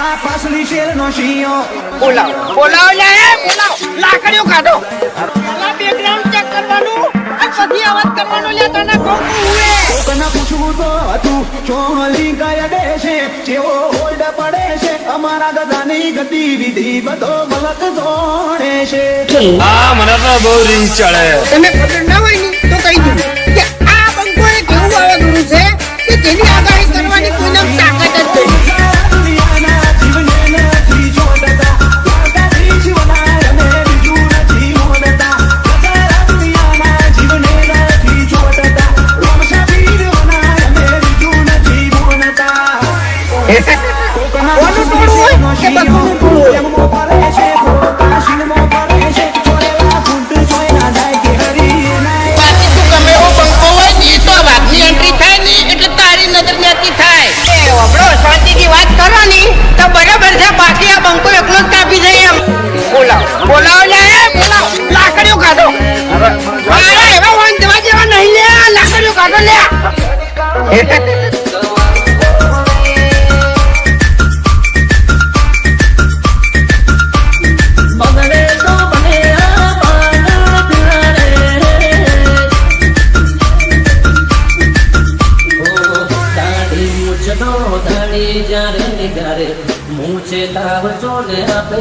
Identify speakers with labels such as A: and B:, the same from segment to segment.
A: આ પાસલી શેરનો શિયો
B: બોલાવ લાકડીઓ કાઢો પેલા બેકગ્રાઉન્ડ ચેક કરવાનું અને પછી અવાજ કરવાનો લે તને કોણ હુએ
A: કોકના પૂછવું તો હતું ચોલી ગયા દેશે જેવો હોલ્ડ પડે છે અમારા ગધાની ગતિવિધિ બધો મલક જોડે છે
C: હા મને તો બહુ રીંગ ચડે.
B: તમે ખબર ના હોય ને તો કહી દઉં કે આ બંકો એક એવું વાવાઝોડું છે કે જેની આગાહી કરવાની કોઈને તાકાત જ નથી.
A: દુનિયાના જીવને નથી જોડતા દ્વારકાથી શિવનાય અને બીજું નથી મોડતા દુનિયાના જીવને નથી જોડતા રોમશાબીર વનાય અને બીજું નથી મોડતા કોકના
B: કોનું ટોળું હોય કે બધાનું ટોળું હોય?
A: એમનો પડે છે કોકા શિવનો પડે છે ચોરેલા ફૂટ જોઈ ના જાય કે હરિનાય
B: બાકી તું ગમે એવો બંકો હોય ને તો વાઘની એન્ટ્રી થાય ને એટલે તારી નજર નેતી થાય. એ આપણો શાંતિથી વાત કરો ને તો બરાબર છે, બાકી આ બંકો એકલો જ કાપી જાય એમ. બોલાવ લાકડીઓ કાઢો. અરે એવા વાન દેવા જેવા નહીં લે, લાકડીઓ કાઢો લે.
D: બગડે તો બને આ પાગલ દિવાળે ઓ દાઢી મૂછનો દાઢી જ્યારે નિગારે મૂછે તાવ ચોલે આપે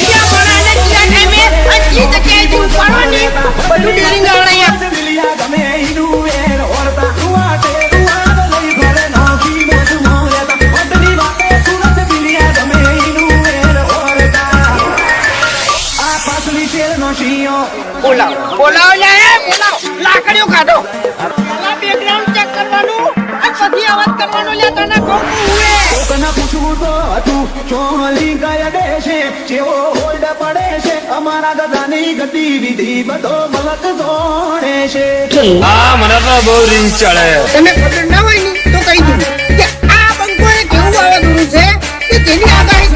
B: ક્યાં બનાને ક્યાં ટાઈમે આટલી જગ્યાએ તું ઉપાડો ને બધું ડેરિંગ આવડે
A: મિલિયા ગમે ઈનું વેર ઓરતા રૂવાટે રૂવાડ લઈ ભરે નોકી મોજ મોરેતા વટની વાતે સુરત મિલિયા ગમે ઈનું વેર ઓરતા આ પાસલી શેરનો શિયો
B: બોલાવ લાકડીઓ કાઢો. પેલા બેકગ્રાઉન્ડ ચેક કરવાનું અને પછી અવાજ કરવાનો લે તને કોણ હુએ
A: કોકના પૂછવું તો હતું ચોલી ગયા દેશે જેવો હોલ્ડ પડે છે અમારા ગધાની ગતિવિધિ બધો મલક જોડે છે
C: હા મને તો બહુ રીંગ ચડે.
B: તમે ખબર ના હોય ને તો કહી દઉં કે આ બંકો એક એવું વાવાઝોડું છે કે જેની આગાહી